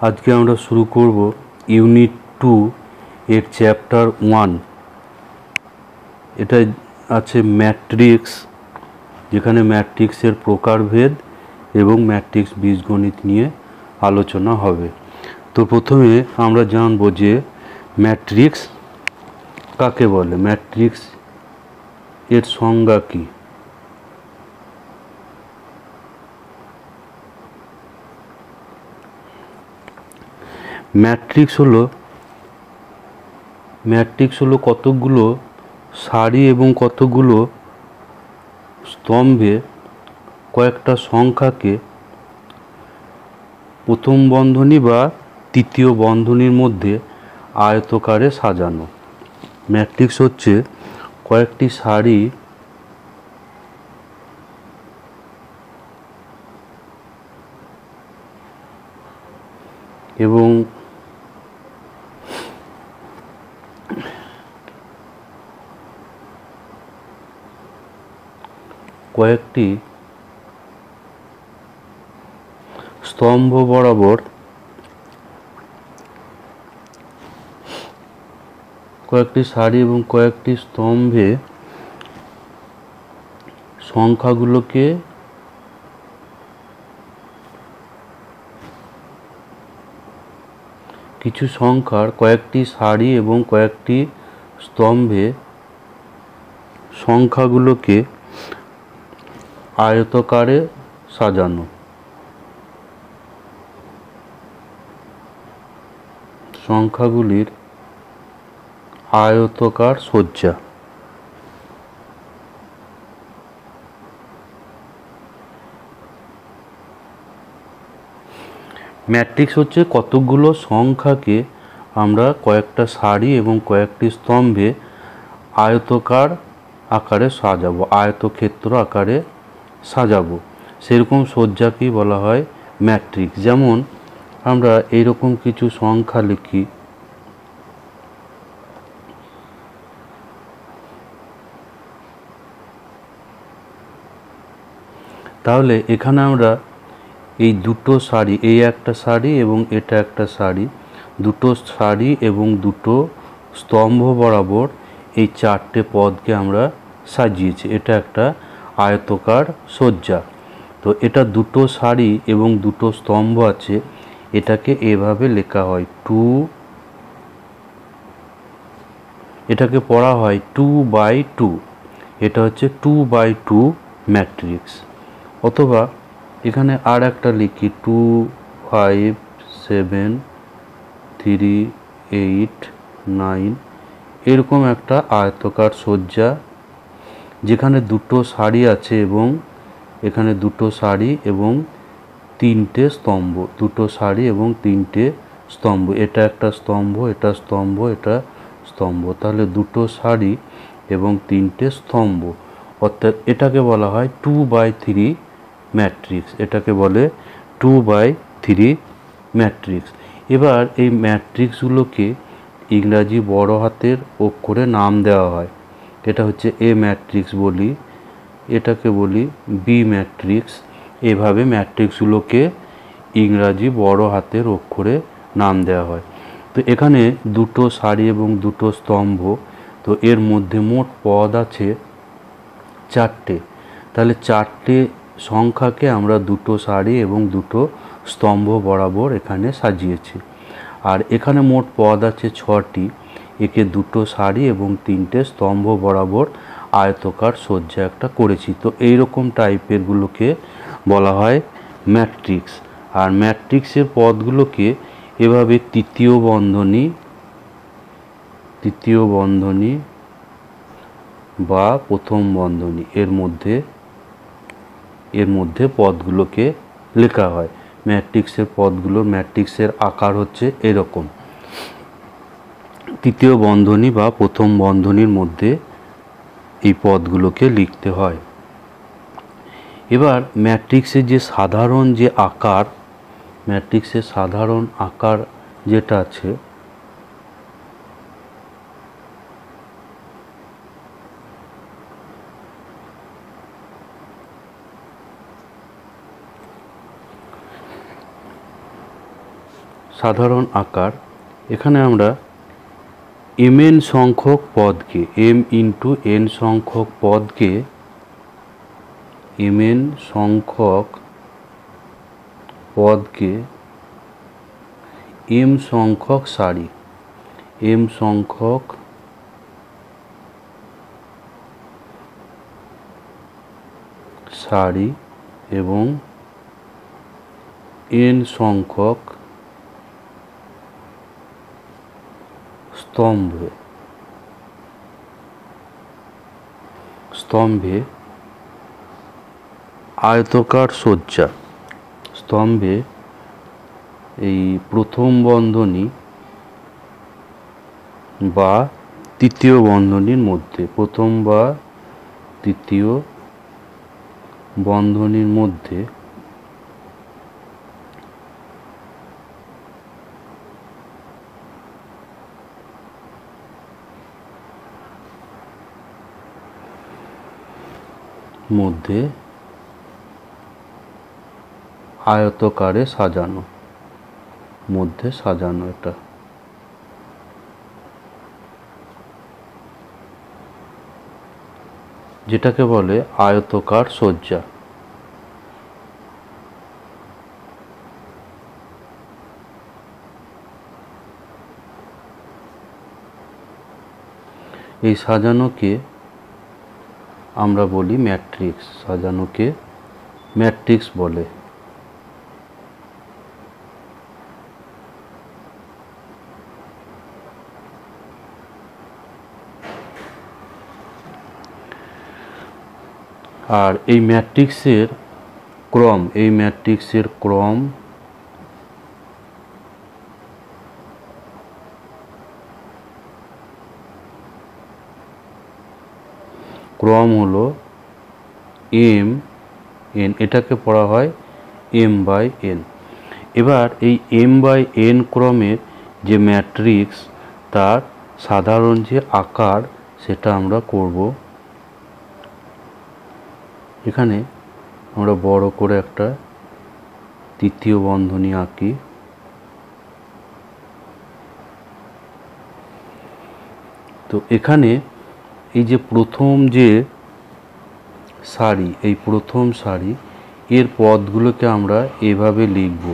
আজকে আমরা শুরু করব ইউনিট 2 এর চ্যাপ্টার 1। এটা আছে ম্যাট্রিক্স, যেখানে ম্যাট্রিক্সের প্রকারভেদ এবং ম্যাট্রিক্স বীজগণিত নিয়ে আলোচনা হবে। তো প্রথমে আমরা জানব যে ম্যাট্রিক্স কাকে বলে, ম্যাট্রিক্স এর সংজ্ঞা কী। ম্যাট্রিক্স হলো কতগুলো সারি এবং কতগুলো স্তম্ভে কয়েকটা সংখ্যাকে প্রথম বন্ধনী বা তৃতীয় বন্ধনীর মধ্যে আয়তকারে সাজানো। ম্যাট্রিক্স হচ্ছে কয়েকটি সারি এবং কয়েকটি স্তম্ভ বরাবর কয়েকটি সারি এবং কয়েকটি স্তম্ভে সংখ্যাগুলোকে কিছু সংখ্যার কয়েকটি সারি এবং কয়েকটি স্তম্ভে সংখ্যাগুলোকে আয়তকারে সাজানো। সংখ্যাগুলির আয়তকার সজ্জা। ম্যাট্রিক্স হচ্ছে কতগুলো সংখ্যাকে আমরা কয়েকটা সারি এবং কয়েকটি স্তম্ভে আয়তকার আকারে সাজাবো, আয়তক্ষেত্র আকারে সাজাবো, সেরকম সজ্জাকেই বলা হয় ম্যাট্রিক্স। যেমন আমরা এইরকম কিছু সংখ্যা লিখি, তাহলে এখানে আমরা এই দুটো সারি, এই একটা সারি এবং এটা একটা সারি, দুটো সারি এবং দুটো স্তম্ভ বরাবর এই চারটে পদকে আমরা সাজিয়েছি। এটা একটা আয়তকার সজ্জা। তো এটা দুটো সারি এবং দুটো স্তম্ভ আছে, এটাকে এভাবে লেখা হয় এটাকে পড়া হয় 2/2। এটা হচ্ছে 2/2 ম্যাট্রিক্স। অথবা এখানে আর একটা লিখি 2 5 7 3 8 9, এরকম একটা আয়তকার সজ্জা, যেখানে দুটো সারি আছে এবং এখানে দুটো সারি এবং তিনটে স্তম্ভ, দুটো সারি এবং তিনটে স্তম্ভ, এটা একটা স্তম্ভ, এটা স্তম্ভ, এটা স্তম্ভ, তাহলে দুটো সারি এবং তিনটে স্তম্ভ, অর্থাৎ এটাকে বলা হয় 2/3 ম্যাট্রিক্স। এটাকে বলে 2/3 ম্যাট্রিক্স। এবার এই ম্যাট্রিক্সগুলোকে ইংরাজি বড় হাতের অক্ষরে নাম দেওয়া হয়। এটা হচ্ছে এ ম্যাট্রিক্স বলি, এটাকে বলি বি ম্যাট্রিক্স। এভাবে ম্যাট্রিক্সগুলোকে ইংরাজি বড় হাতের অক্ষরে নাম দেওয়া হয়। তো এখানে দুটো সারি এবং দুটো স্তম্ভ, তো এর মধ্যে মোট পদ আছে চারটে। তাহলে চারটে সংখ্যাকে আমরা দুটো সারি এবং দুটো স্তম্ভ বরাবর এখানে সাজিয়েছি। আর এখানে মোট পদ আছে 6টি, একে দুটো সারি এবং তিনটে স্তম্ভ বরাবর আয়তকার সজ্জা একটা করেছি। তো এইরকম টাইপেরগুলোকে বলা হয় ম্যাট্রিক্স। আর ম্যাট্রিক্সের পদগুলোকে এভাবে তৃতীয় বন্ধনী বা প্রথম বন্ধনী এর মধ্যে পদগুলোকে লেখা হয়। ম্যাট্রিক্সের পদগুলোর ম্যাট্রিক্সের আকার হচ্ছে এরকম, তৃতীয় বন্ধনী বা প্রথম বন্ধনীর মধ্যে এই পদগুলোকে লিখতে হয়। এবার ম্যাট্রিক্সের যে সাধারণ যে আকার, ম্যাট্রিক্সের সাধারণ আকার যেটা আছে, সাধারণ আকার। এখানে আমরা mn সংখ্যক পদকে m ইন্টু n সংখ্যক পদকে mn সংখ্যক পদকে m সংখ্যক সারি m সংখ্যক সারি এবং n সংখ্যক স্তম্ভে আয়তকার সজ্জা। স্তম্ভে এই প্রথম বন্ধনী বা তৃতীয় বন্ধনীর মধ্যে, প্রথম বা তৃতীয় বন্ধনীর মধ্যে আয়তকারে সাজানো, এটা যেটাকে বলে আয়তকার সজ্জা। এই সাজানোকে আমরা বলি ম্যাট্রিক্স, সাজানোকে ম্যাট্রিক্স বলে। আর এই ম্যাট্রিক্সের ক্রম, হলো m n, এটাকে পড়া হয় m বাই n। এবার এই m বাই n ক্রমের যে ম্যাট্রিক্স, তার সাধারণ যে আকার সেটা আমরা করব। এখানে আমরা বড় করে একটা তৃতীয় বন্ধনী আঁকি। তো এখানে এই যে প্রথম যে সারি, এই প্রথম সারি এর পদগুলোকে আমরা এভাবে লিখব: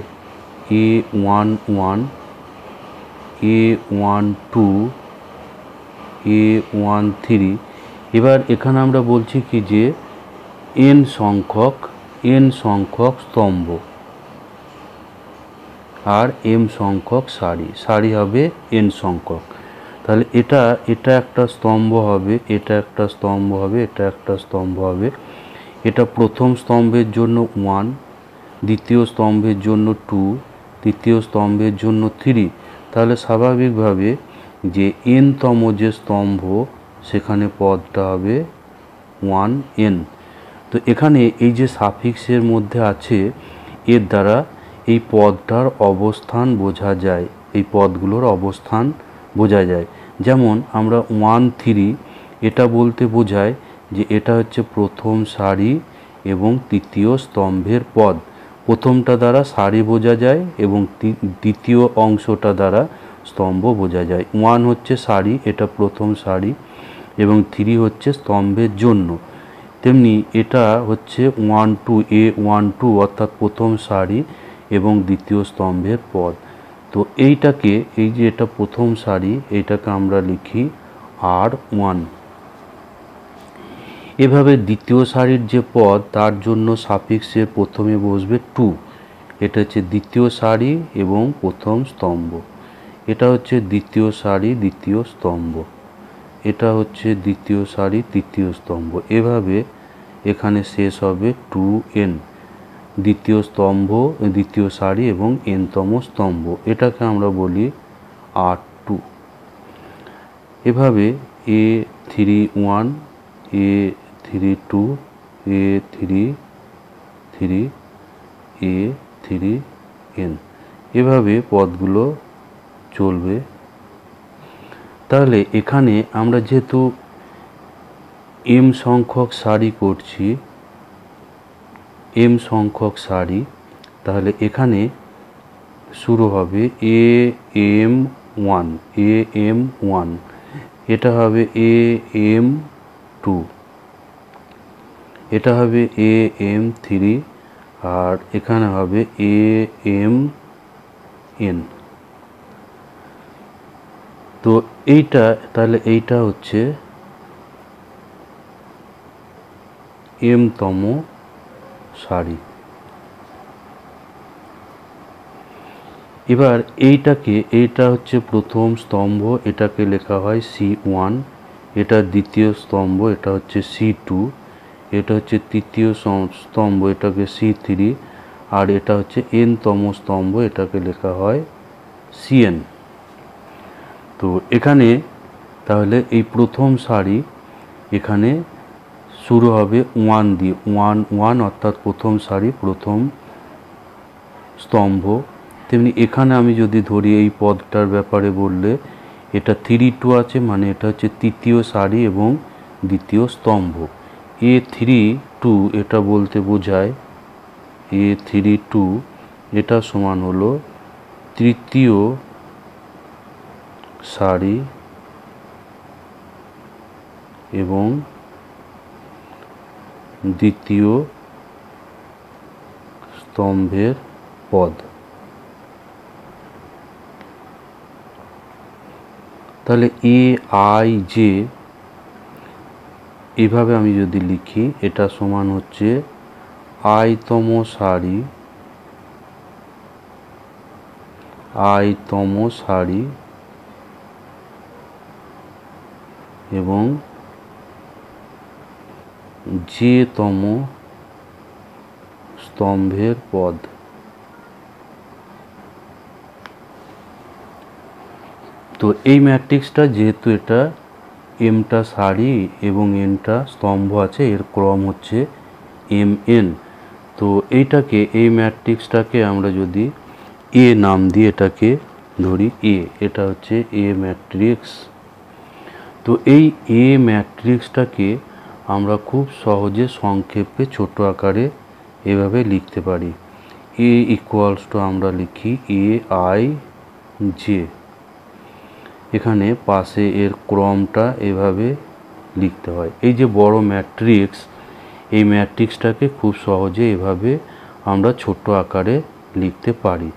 a11, a12, a13। এবার এখানে আমরা বলছি কি যে n সংখ্যক স্তম্ভ আর m সংখ্যক সারি হবে n সংখ্যক। তাহলে এটা একটা স্তম্ভ হবে, এটা একটা স্তম্ভ হবে, এটা একটা স্তম্ভ হবে। এটা প্রথম স্তম্ভের জন্য 1, দ্বিতীয় স্তম্ভের জন্য 2, তৃতীয় স্তম্ভের জন্য 3। তাহলে স্বাভাবিকভাবে যে n তম যে স্তম্ভ, সেখানে পদটা হবে 1n। তো এখানে এই যে সাফিক্সের মধ্যে আছে, এর দ্বারা এই পদটার অবস্থান বোঝা যায়, এই পদগুলোর অবস্থান বোঝা যায়। যেমন আমরা 1, 3 এটা বলতে বোঝায় যে এটা হচ্ছে প্রথম সারি এবং তৃতীয় স্তম্ভের পদ। প্রথমটা দ্বারা সারি বোঝা যায় এবং দ্বিতীয় অংশটা দ্বারা স্তম্ভ বোঝা যায়। 1 হচ্ছে সারি, এটা প্রথম সারি, এবং 3 হচ্ছে স্তম্ভের জন্য। তেমনি এটা হচ্ছে 1, 2, a12 অর্থাৎ প্রথম সারি এবং দ্বিতীয় স্তম্ভের পদ। তো এইটাকে, এই যে এটা প্রথম সারি, এইটাকে আমরা লিখি r1। এভাবে দ্বিতীয় সারির যে পদ, তার জন্য সাফিক্সের প্রথমে বসবে 2। এটা হচ্ছে দ্বিতীয় সারি এবং প্রথম স্তম্ভ। এটা হচ্ছে দ্বিতীয় সারি, দ্বিতীয় স্তম্ভ। এটা হচ্ছে দ্বিতীয় সারি, তৃতীয় স্তম্ভ। এভাবে এখানে শেষ হবে 2n, দ্বিতীয় স্তম্ভ, দ্বিতীয় সারি এবং n-তম স্তম্ভ। এটাকে আমরা বলি r2। এভাবে a31, a32, a33, a3n, এভাবে পদগুলো চলবে। তাহলে এখানে আমরা যেহেতু m সংখ্যক সারি করছি, m সংখ্যক সারি, তাহলে এখানে শুরু হবে AM1, AM1, এটা হবে AM2, এটা হবে AM3, আর এখানে হবে AMN। তো এইটা তাহলে এইটা হচ্ছে M-তম সারি। এবার এইটা হচ্ছে প্রথম স্তম্ভ, এটাকে লেখা হয় C1, এটা দ্বিতীয় স্তম্ভ, এটা হচ্ছে C2, এটা হচ্ছে তৃতীয় স্তম্ভ, এটাকে C3, আর এটা হচ্ছে n-তম স্তম্ভ, এটাকে লেখা হয় Cn। তো এখানে তাহলে এই প্রথম সারি এখানে শুরু হবে 1 দিয়ে, 1 1, অর্থাৎ প্রথম সারি প্রথম স্তম্ভ। তেমনি এখানে আমি যদি ধরি এই পদটার ব্যাপারে বললে এটা 3 2 আছে, মানে এটা হচ্ছে তৃতীয় সারি এবং দ্বিতীয় স্তম্ভ। A3 2 এটা বলতে বোঝায় A3 2 এটা সমান হলো তৃতীয় সারি এবং দ্বিতীয় স্তম্ভের পদ। তাহলে AIJ এভাবে আমি যদি লিখি, এটা সমান হচ্ছে i-তম সারি এবং j-তম স্তম্ভের পদ। তো এই ম্যাট্রিক্সটা যেহেতু এটা m-টা সারি এবং n-টা স্তম্ভ আছে, এর ক্রম হচ্ছে mn। তো এই ম্যাট্রিক্সটাকে আমরা যদি A নাম দিয়ে এটাকে ধরি A, এটা হচ্ছে A ম্যাট্রিক্স। তো এই A ম্যাট্রিক্সটাকে আমরা খুব সহজে সংক্ষেপে ছোট আকারে এভাবে লিখতে পারি। A ইকুয়ালস টু আমরা লিখি AIJ। এখানে পাশে এর ক্রমটা এভাবে লিখতে হয়। এই যে বড় ম্যাট্রিক্স, এই ম্যাট্রিক্সটাকে খুব সহজে এভাবে আমরা ছোট আকারে লিখতে পারি।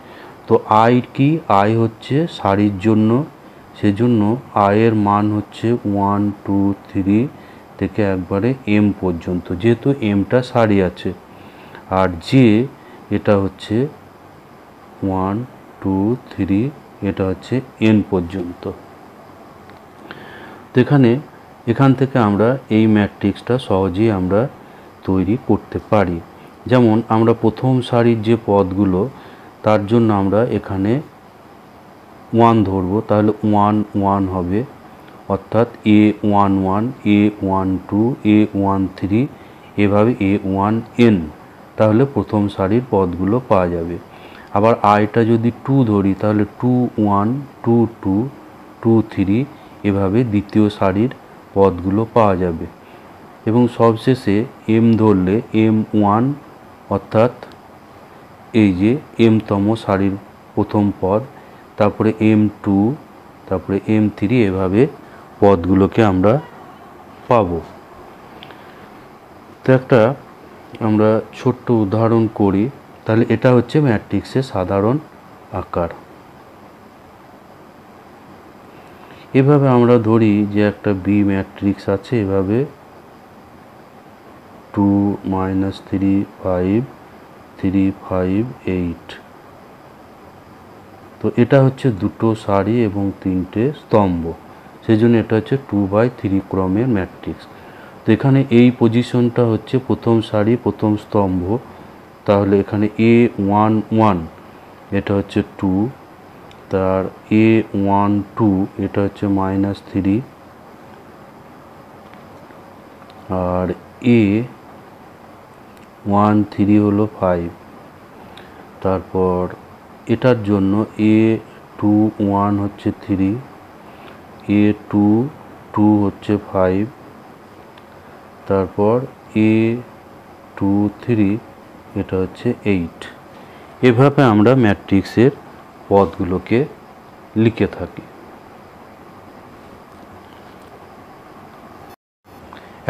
তো আই কি? আই হচ্ছে সারির জন্য, সেজন্য আয়ের মান হচ্ছে 1 2 3 থেকে একবারে m পর্যন্ত, যেহেতু mটা সারি আছে। আর জে এটা হচ্ছে 1 2 3, এটা হচ্ছে n পর্যন্ত। তো এখান থেকে আমরা এই ম্যাট্রিক্সটা সহজেই আমরা তৈরি করতে পারি। যেমন আমরা প্রথম সারির যে পদগুলো, তার জন্য আমরা এখানে 1 ধরব, তাহলে 1 1 হবে, অর্থাৎ A11 A12 A13 এভাবে A1n, তাহলে প্রথম সারির পদগুলো পাওয়া যাবে। আবার আইটা যদি 2 ধরি, তাহলে 2 1 2 2 2 3 এভাবে দ্বিতীয় সারির পদগুলো পাওয়া যাবে। এবং সবশেষে m ধরলে M1, অর্থাৎ এই যে m-তম সারির প্রথম পদ, তারপরে M2, তারপরে M3 এভাবে পদগুলোকে আমরা পাব। তো একটা আমরা ছোট্ট উদাহরণ করি, তাহলে এটা হচ্ছে ম্যাট্রিক্সের সাধারণ আকার। এভাবে আমরা ধরি যে একটা বি ম্যাট্রিক্স আছে, এভাবে 2 -3 5 3 5 8। তো এটা হচ্ছে দুটো সারি এবং 3টে স্তম্ভ, সেই জন্য এটা হচ্ছে 2/3 ক্রমের ম্যাট্রিক্স। তো এখানে এই পজিশনটা হচ্ছে প্রথম সারি প্রথম স্তম্ভ, তাহলে এখানে A11 এটা হচ্ছে 2, তার A12 এটা হচ্ছে -3, আর A13 হলো 5। তারপর এটার জন্য A21 হচ্ছে 3, A22 হচ্ছে 5, তারপর A23 এটা হচ্ছে 8। এভাবে আমরা ম্যাট্রিক্সের পদগুলোকে লিখে থাকি।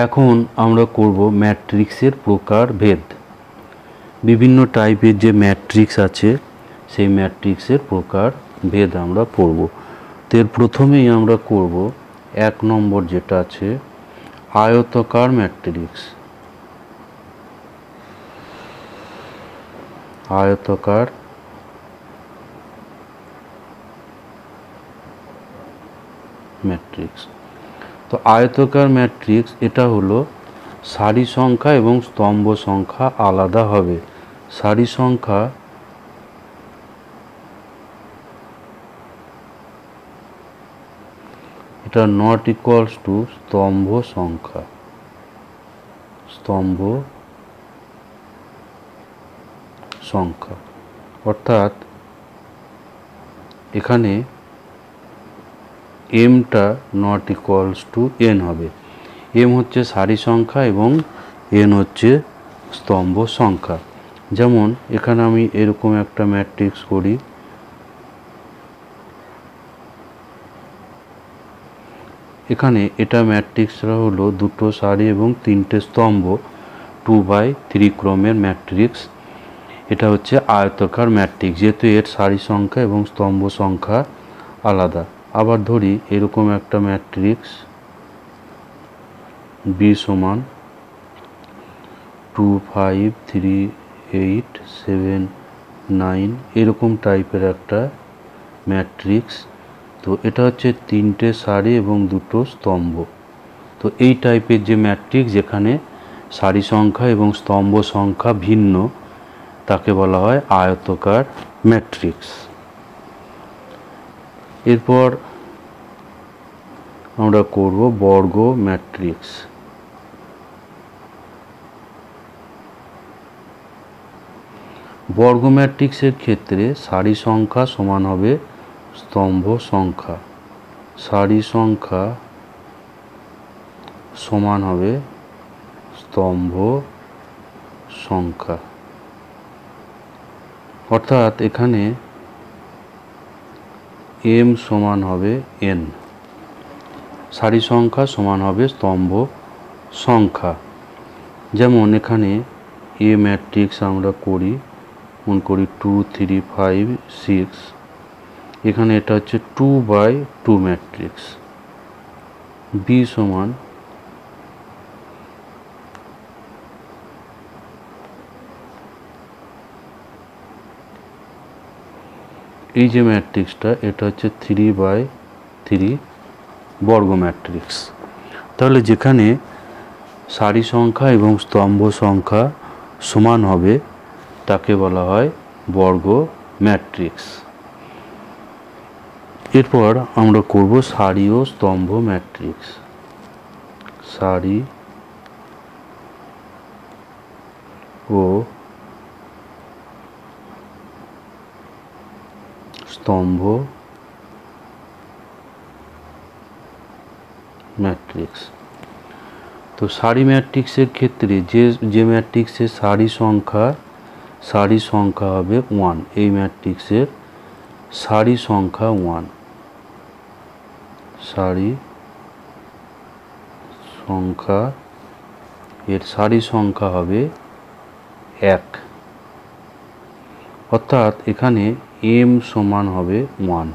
এখন আমরা করব ম্যাট্রিক্সের প্রকারভেদ। বিভিন্ন টাইপের যে ম্যাট্রিক্স আছে সেই ম্যাট্রিক্সের প্রকারভেদ আমরা পড়ব। তো এর প্রথমেই আমরা করব 1 নম্বর যেটা আছে আয়তাকার ম্যাট্রিক্স। আয়তাকার ম্যাট্রিক্স। তো আয়তাকার ম্যাট্রিক্স এটা হলো সারি সংখ্যা এবং স্তম্ভ সংখ্যা আলাদা হবে। সারি সংখ্যা এটা নট ইকুয়ালস টু স্তম্ভ সংখ্যা। স্তম্ভ সংখ্যা অর্থাৎ এখানে এমটা নট ইকুয়ালস টু এন হবে। এম হচ্ছে সারি সংখ্যা এবং এন হচ্ছে স্তম্ভ সংখ্যা। যেমন এখানে আমি এরকম একটা ম্যাট্রিক্স করি, এখানে এটা ম্যাট্রিক্সটা হলো দুটো সারি এবং তিনটে স্তম্ভ 2/3 ক্রমের ম্যাট্রিক্স। এটা হচ্ছে আয়তাকার ম্যাট্রিক্স, যেহেতু এর সারি সংখ্যা এবং স্তম্ভ সংখ্যা আলাদা। আবার ধরি এরকম একটা ম্যাট্রিক্স B সমান 2 5 3 8 7 9 এরকম টাইপের একটা ম্যাট্রিক্স। তো এটা হচ্ছে তিনটে সারি এবং দুটো স্তম্ভ। তো এই টাইপের যে ম্যাট্রিক্স যেখানে সারি সংখ্যা এবং স্তম্ভ সংখ্যা ভিন্ন তাকে বলা হয় আয়তাকার ম্যাট্রিক্স। এরপর আমরা করব বর্গ ম্যাট্রিক্স। বর্গ ম্যাট্রিক্সের ক্ষেত্রে সারি সংখ্যা সমান হবে স্তম্ভ সংখ্যা। সারি সংখ্যা সমান হবে স্তম্ভ সংখ্যা। অর্থাৎ এখানে এম সমান হবে এন, সারি সংখ্যা সমান হবে স্তম্ভ সংখ্যা। যেমন এখানে এ ম্যাট্রিক্স আমরা করি, মনে করি 2 3 5 6, এখানে এটা হচ্ছে 2/2 ম্যাট্রিক্স। বি সমান এই যে ম্যাট্রিক্সটা এটা হচ্ছে 3/3 বর্গ ম্যাট্রিক্স। তাহলে যেখানে সারি সংখ্যা এবং স্তম্ভ সংখ্যা সমান হবে তাকে বলা হয় বর্গ ম্যাট্রিক্স। এরপর আমরা করব সারি ও স্তম্ভ ম্যাট্রিক্স। সারি ও স্তম্ভ ম্যাট্রিক্স। তো সারি ম্যাট্রিক্সের ক্ষেত্রে যে ম্যাট্রিক্সের সারি সংখ্যা হবে 1, এই ম্যাট্রিক্সের সারি সংখ্যা 1, সারি সংখ্যা এর সারি সংখ্যা হবে 1। অর্থাৎ এখানে এম সমান হবে 1।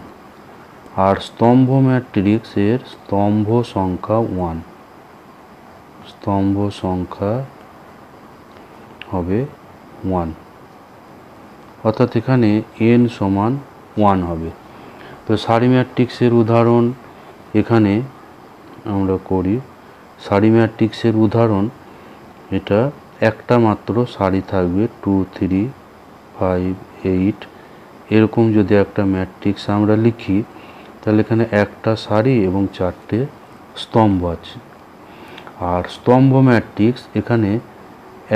আর স্তম্ভ ম্যাট্রিক্স এর স্তম্ভ সংখ্যা 1, স্তম্ভ সংখ্যা হবে 1। অর্থাৎ এখানে n সমান 1 হবে। তো সারি ম্যাট্রিক্সের উদাহরণ এখানে আমরা করি। সারি ম্যাট্রিক্সের উদাহরণ এটা একটা মাত্র সারি থাকবে 2 3 5 8 এরকম যদি একটা ম্যাট্রিক্স আমরা লিখি তাহলে এখানে একটা সারি এবং 4টে স্তম্ভ আছে। আর স্তম্ভ ম্যাট্রিক্স এখানে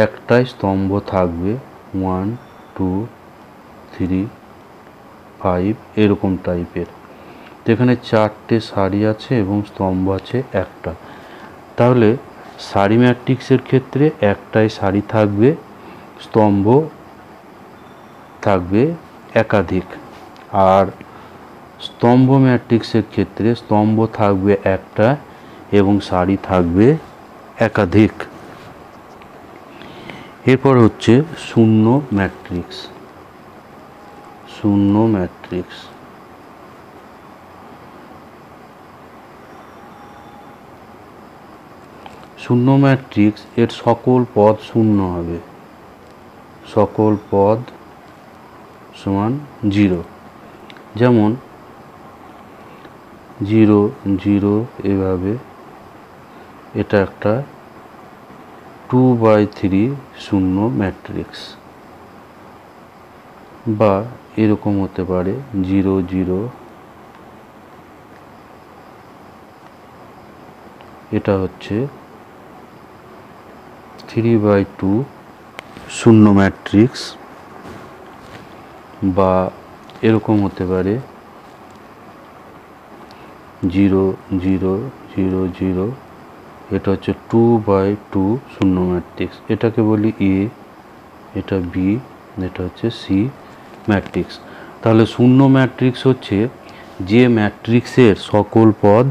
একটাই স্তম্ভ থাকবে 1 2 3 5 এরকম টাইপের। তো এখানে 4টে সারি আছে এবং স্তম্ভ আছে একটা। তাহলে সারি ম্যাট্রিক্সের ক্ষেত্রে একটাই সারি থাকবে, স্তম্ভ থাকবে একাধিক। আর স্তম্ভ ম্যাট্রিক্সের ক্ষেত্রে স্তম্ভ থাকবে একটা এবং সারি থাকবে একাধিক। এরপর হচ্ছে শূন্য ম্যাট্রিক্স। শূন্য ম্যাট্রিক্স শূন্য ম্যাট্রিক্স এর সকল পদ শূন্য হবে, সকল পদ সমান 0। যেমন 0 0 এভাবে, এটা একটা 2/3 শূন্য ম্যাট্রিক্স। বা এরকম হতে পারে 0 0, এটা হচ্ছে 3/2 শূন্য ম্যাট্রিক্স। বা এরকম হতে পারে 0 0 0 0, এটা হচ্ছে 2/2 শূন্য ম্যাট্রিক্স। এটাকে বলি এ, এটা বি, এটা হচ্ছে সি ম্যাট্রিক্স। তাহলে শূন্য ম্যাট্রিক্স হচ্ছে যে ম্যাট্রিক্সের সকল পদ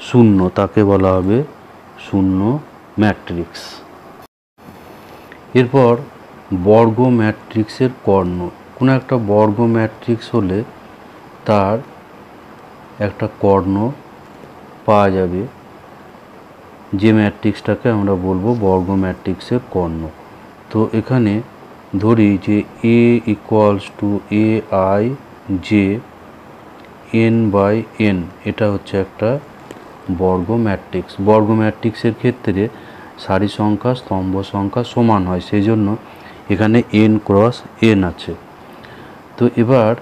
শূন্য, তাকে বলা হবে শূন্য ম্যাট্রিক্স। এরপর বর্গ ম্যাট্রিক্সের কর্ণ। কোনো একটা বর্গ ম্যাট্রিক্স হলে তার একটা কর্ণ পাওয়া যাবে, যে ম্যাট্রিক্সটাকে আমরা বলবো বর্গ ম্যাট্রিক্সের কর্ণ। তো এখানে ধরি যে A equals to A I J n/n, এটা হচ্ছে একটা বর্গ ম্যাট্রিক্স। বর্গ ম্যাট্রিক্সের ক্ষেত্রে সারি সংখ্যা স্তম্ভ সংখ্যা সমান হয়, সেই জন্য এখানে n×n আছে। তো এবার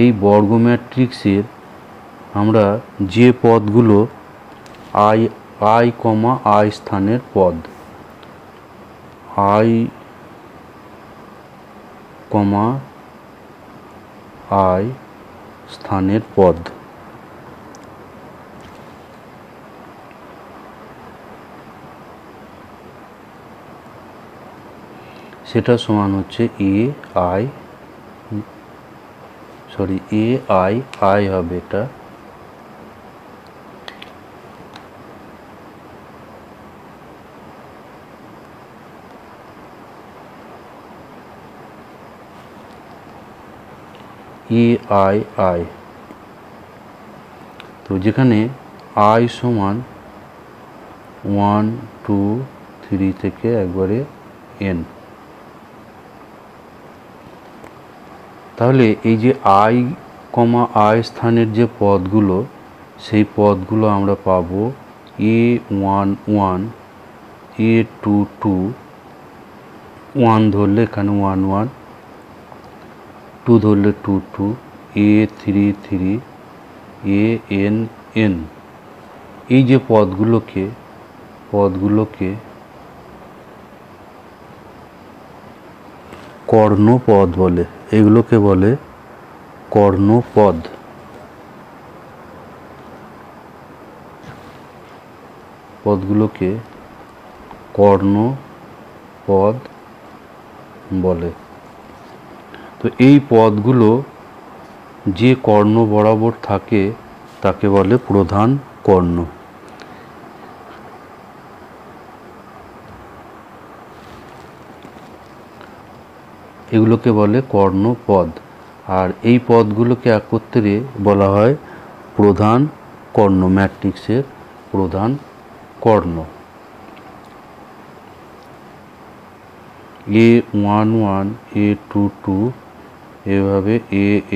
এই বর্গ ম্যাট্রিক্সের আমরা যে পদগুলো i, i স্থানের পদ, i, i স্থানের পদ, সেটা সমান হচ্ছে এ আই হবে এটা, ai। তো যেখানে i সমান 1 2 3 থেকে একবারে n। তাহলে এই যে i, i স্থানের যে পদগুলো, সেই পদগুলো আমরা পাবো a11, a22, 1 ধরলে এখানে 1 1, 2 ধরলে 2 2, a33, an n। এই যে পদগুলোকে কর্ণপদ বলে, এগুলোকে বলে কর্ণপদ। পদগুলোকে কর্ণপদ বলে। তো এই পদগুলো যে কর্ণ বরাবর থাকে তাকে বলে প্রধান কর্ণ। এগুলোকে বলে কর্ণপদ। আর এই পদগুলোকে একত্রে বলা হয় প্রধান কর্ণ, ম্যাট্রিক্সের প্রধান কর্ণ। a11, a22, এভাবে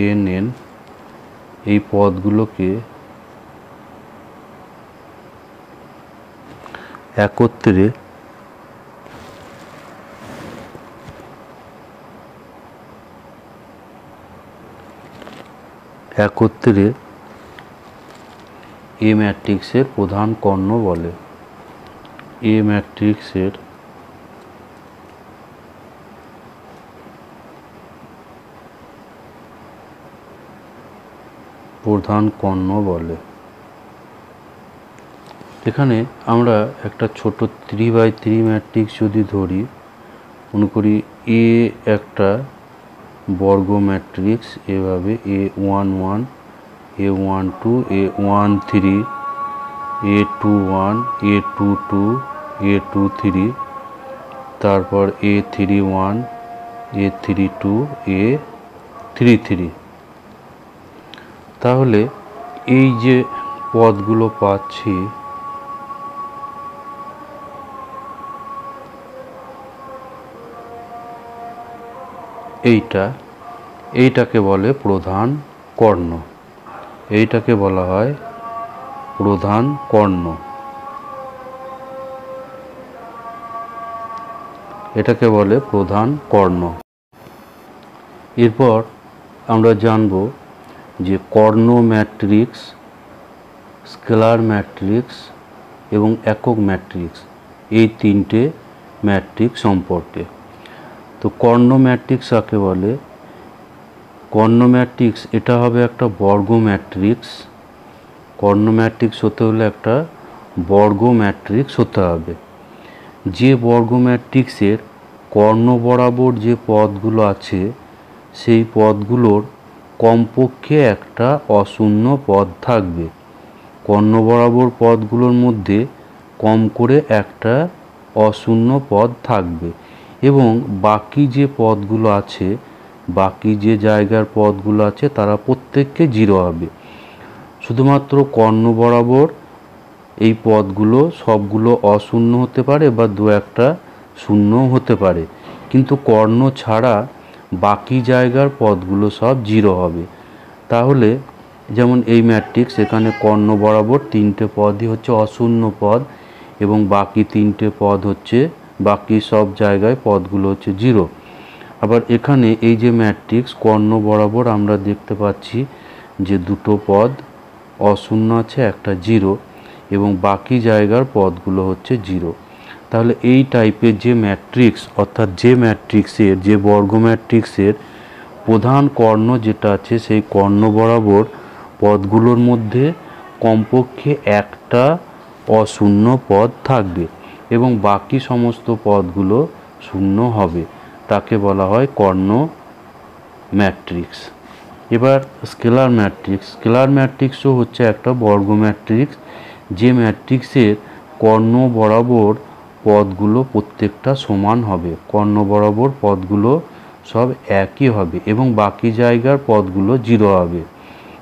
ann, এই পদগুলোকে একত্রে এ ম্যাট্রিক্সের প্রধান কর্ণ বলে। এ ম্যাট্রিক্সের প্রধান কর্ণ বলে। এখানে আমরা একটা ছোট 3/3 ম্যাট্রিক্স যদি ধরি, মনে করি এ একটা বর্গ ম্যাট্রিক্স এভাবে A11 A12 A13 A21 A22 A23 তারপর A31 A32 A33। তাহলে এই যে পদগুলো পাচ্ছি এইটাকে বলে প্রধান কর্ণ, এইটাকে বলা হয় প্রধান কর্ণ, এটাকে বলে প্রধান কর্ণ। এরপর আমরা জানব যে কর্ণ ম্যাট্রিক্স, স্কেলার ম্যাট্রিক্স এবং একক ম্যাট্রিক্স, এই তিনটে ম্যাট্রিক্স সম্পর্কে। তো কর্ণ ম্যাট্রিক্স কাকে বলে? কর্ণ ম্যাট্রিক্স এটা হবে একটা বর্গ ম্যাট্রিক্স। কর্ণ ম্যাট্রিক্স হতে হলে একটা বর্গ ম্যাট্রিক্স হতে হবে। যে বর্গ ম্যাট্রিক্সের কর্ণ বরাবর যে পদগুলো আছে সেই পদগুলোর কমপক্ষে একটা অশূন্য পদ থাকবে। কর্ণ বরাবর পদগুলোর মধ্যে কম করে একটা অশূন্য পদ থাকবে এবং বাকি যে পদগুলো আছে, বাকি যে জায়গার পদগুলো আছে তারা প্রত্যেককে জিরো হবে। শুধুমাত্র কর্ণ বরাবর এই পদগুলো সবগুলো অশূন্য হতে পারে বা দু একটা শূন্য হতে পারে, কিন্তু কর্ণ ছাড়া বাকি জায়গার পদগুলো সব জিরো হবে। তাহলে যেমন এই ম্যাট্রিক্স, এখানে কর্ণ বরাবর তিনটে পদই হচ্ছে অশূন্য পদ এবং বাকি তিনটে পদ হচ্ছে, বাকি সব জায়গায় পদগুলো হচ্ছে জিরো। আবার এখানে এই যে ম্যাট্রিক্স কর্ণ বরাবর আমরা দেখতে পাচ্ছি যে দুটো পদ অশূন্য আছে, একটা জিরো, এবং বাকি জায়গার পদগুলো হচ্ছে জিরো। তাহলে এই টাইপের যে ম্যাট্রিক্স, অর্থাৎ যে ম্যাট্রিক্সের, যে বর্গ ম্যাট্রিক্সের প্রধান কর্ণ যেটা আছে সেই কর্ণ বরাবর পদগুলোর মধ্যে কমপক্ষে একটা অশূন্য পদ থাকবে এবং বাকি সমস্ত পদগুলো শূন্য হবে, তাকে বলা হয় কর্ণ ম্যাট্রিক্স। এবার স্কেলার ম্যাট্রিক্স। স্কেলার ম্যাট্রিক্সও হচ্ছে একটা বর্গ ম্যাট্রিক্স, যে ম্যাট্রিক্সের কর্ণ বরাবর পদগুলো প্রত্যেকটা সমান হবে, কর্ণ বরাবর পদগুলো সব একই হবে এবং বাকি জায়গার পদগুলো জিরো হবে,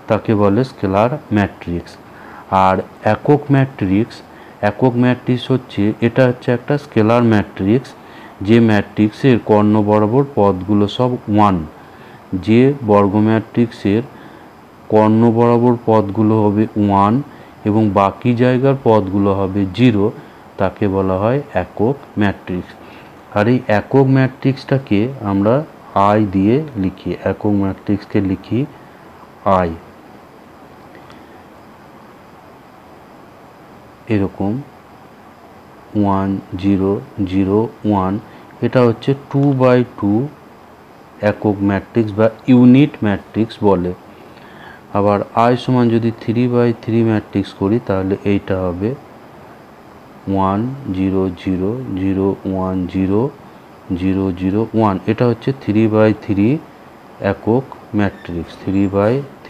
তাকে বলে স্কেলার ম্যাট্রিক্স। আর একক ম্যাট্রিক্স, একক ম্যাট্রিক্স হচ্ছে, এটা হচ্ছে একটা স্কেলার ম্যাট্রিক্স, যে ম্যাট্রিক্সের কর্ণ বরাবর পদগুলো সব ওয়ান। যে বর্গ ম্যাট্রিক্সের কর্ণ বরাবর পদগুলো হবে ওয়ান এবং বাকি জায়গার পদগুলো হবে জিরো, তাকে বলা হয় একক ম্যাট্রিক্স। আর এই একক ম্যাট্রিক্সটাকে আমরা আই দিয়ে লিখি, একক ম্যাট্রিক্সকে লিখি আই, এরকম 1 0 0 1। এটা হচ্ছে 2x2 একক ম্যাট্রিক্স বা ইউনিট ম্যাট্রিক্স বলে। আবার আই সমান যদি 3x3 ম্যাট্রিক্স করি তাহলে এইটা হবে 1 0 0 0 1 0 0 0 1। এটা হচ্ছে 3x3 একক ম্যাট্রিক্স। 3x3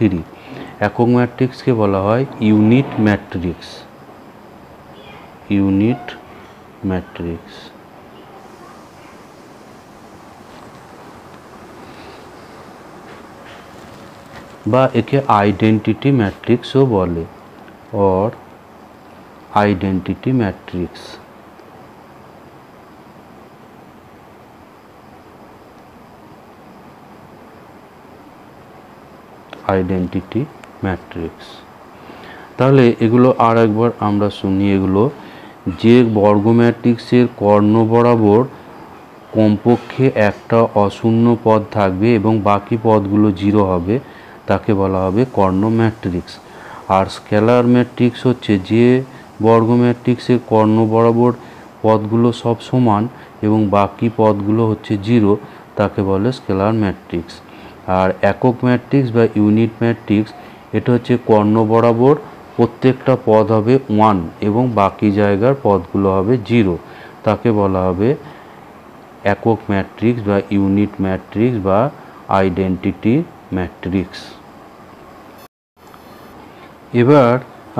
একক ম্যাট্রিক্সকে বলা হয় ইউনিট ম্যাট্রিক্স, ইউনিট ম্যাট্রিক্স। বা একে আইডেন্টিটি ম্যাট্রিক্সও বলে, or identity matrix. Identity matrix. তাহলে এগুলো আর একবার আমরা শুনি। এগুলো যে বর্গ ম্যাট্রিক্সের কর্ণ বরাবর কমপক্ষে একটা অশূন্য পদ থাকবে এবং বাকি পদগুলো জিরো হবে, তাকে বলা হবে কর্ণ ম্যাট্রিক্স। আর স্কেলার ম্যাট্রিক্স হচ্ছে যে বর্গ ম্যাট্রিক্সের কর্ণ বরাবর পদগুলো সব সমান এবং বাকি পদগুলো হচ্ছে জিরো, তাকে বলে স্কেলার ম্যাট্রিক্স। আর একক ম্যাট্রিক্স বা ইউনিট ম্যাট্রিক্স, এটা হচ্ছে কর্ণ বরাবর প্রত্যেকটা পদ হবে ওয়ান এবং বাকি জায়গার পদগুলো হবে জিরো, তাকে বলা হবে একক ম্যাট্রিক্স বা ইউনিট ম্যাট্রিক্স বা আইডেন্টিটি ম্যাট্রিক্স। এবার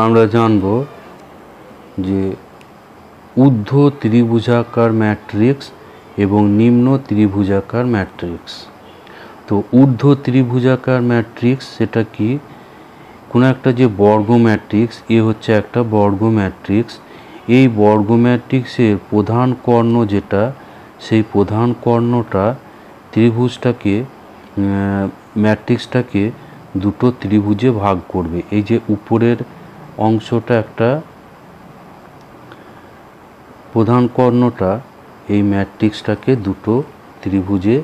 আমরা জানব যে ঊর্ধ্ব ত্রিভুজাকার ম্যাট্রিক্স এবং নিম্ন ত্রিভুজাকার ম্যাট্রিক্স। তো ঊর্ধ্ব ত্রিভুজাকার ম্যাট্রিক্স সেটা কি? কোনো একটা যে বর্গ ম্যাট্রিক্স, এ হচ্ছে একটা বর্গ ম্যাট্রিক্স। এই বর্গ ম্যাট্রিক্সের প্রধান কর্ণ যেটা, সেই প্রধান কর্ণটা ত্রিভুজটাকে ম্যাট্রিক্সটাকে দুটো ত্রিভুজে ভাগ করবে। এই যে উপরের অংশটা একটা প্রধান কর্ণটা এই ম্যাট্রিক্সটাকে দুটো ত্রিভুজে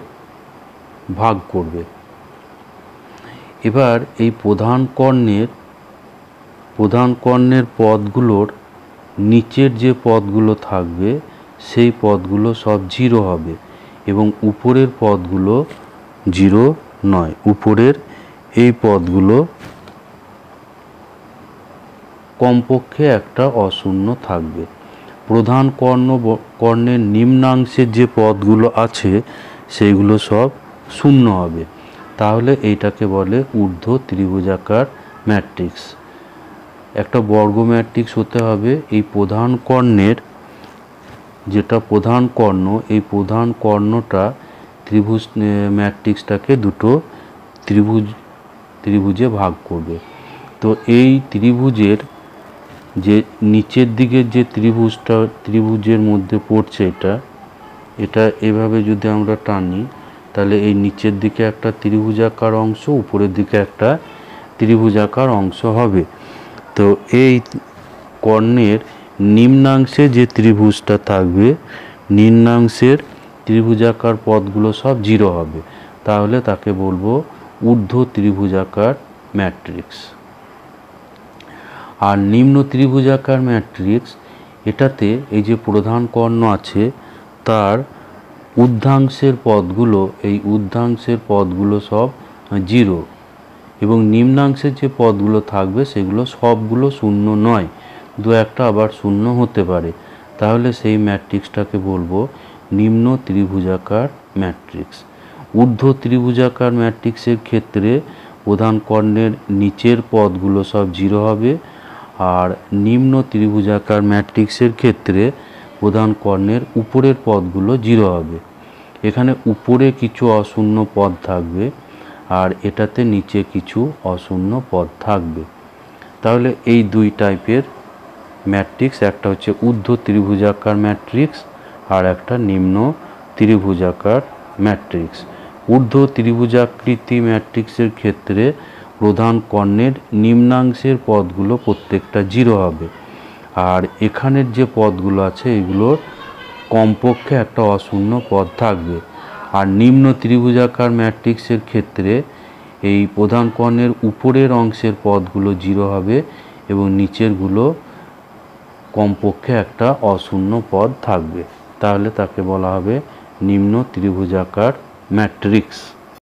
ভাগ করবে। এবার এই প্রধান কর্ণের পদগুলোর নিচের যে পদগুলো থাকবে সেই পদগুলো সব 0 হবে এবং উপরের পদগুলো 0 নয়। উপরের এই পদগুলো কমপক্ষে একটা অশূন্য থাকবে। প্রধান কর্ণের নিম্নাংশের যে পদগুলো আছে সেইগুলো সব শূন্য হবে। তাহলে এইটাকে বলে ঊর্ধ্ব ত্রিভুজাকার ম্যাট্রিক্স। একটা বর্গ ম্যাট্রিক্স হতে হবে, এই প্রধান কর্ণের যেটা প্রধান কর্ণ, এই প্রধান কর্ণটা ত্রিভুজ ম্যাট্রিক্সটাকে দুটো ত্রিভুজে ভাগ করবে। তো এই ত্রিভুজের যে নিচের দিকের যে ত্রিভুজের মধ্যে পড়ছে এটা এভাবে যদি আমরা টানি, তাহলে এই নিচের দিকে একটা ত্রিভুজাকার অংশ, উপরের দিকে একটা ত্রিভুজাকার অংশ হবে। তো এই কর্ণের নিম্নাংশে যে ত্রিভুজটা থাকবে, নিম্নাংশের ত্রিভুজাকার পদগুলো সব 0 হবে। তাহলে তাকে বলবো ঊর্ধ্ব ত্রিভুজাকার ম্যাট্রিক্স। আর নিম্ন ত্রিভুজাকার ম্যাট্রিক্স, এটাতে এই যে প্রধান কর্ণ আছে তার ঊর্ধ্বাংশের পদগুলো সব 0 এবং নিম্নাংশের যে পদগুলো থাকবে সেগুলো সবগুলো শূন্য নয়, দু একটা আবার শূন্য হতে পারে। তাহলে সেই ম্যাট্রিক্সটাকে বলবো নিম্ন ত্রিভুজাকার ম্যাট্রিক্স। ঊর্ধ্ব ত্রিভুজাকার ম্যাট্রিক্সের ক্ষেত্রে প্রধান কর্ণের নিচের পদগুলো সব 0 হবে, আর নিম্ন ত্রিভুজাকার ম্যাট্রিক্সের ক্ষেত্রে প্রধান কর্ণের উপরের পদগুলো 0 হবে। এখানে উপরে কিছু অশূন্য পদ থাকবে আর এটাতে নিচে কিছু অশূন্য পদ থাকবে। তাহলে এই দুই টাইপের ম্যাট্রিক্স, একটা হচ্ছে ঊর্ধ্ব ত্রিভুজাকার ম্যাট্রিক্স আর একটা নিম্ন ত্রিভুজাকার ম্যাট্রিক্স। ঊর্ধ্ব ত্রিভুজাকৃতি ম্যাট্রিক্সের ক্ষেত্রে প্রধান কর্ণের নিম্নাংশের পদগুলো প্রত্যেকটা 0 হবে, আর এখানের যে পদগুলো আছে এগুলোর কমপক্ষে একটা অশূন্য পদ থাকবে। আর নিম্ন ত্রিভুজাকার ম্যাট্রিক্সের ক্ষেত্রে এই প্রধান কর্ণের উপরের অংশের পদগুলো 0 হবে এবং নিচেরগুলো কমপক্ষে একটা অশূন্য পদ থাকবে। তাহলে তাকে বলা হবে নিম্ন ত্রিভুজাকার ম্যাট্রিক্স।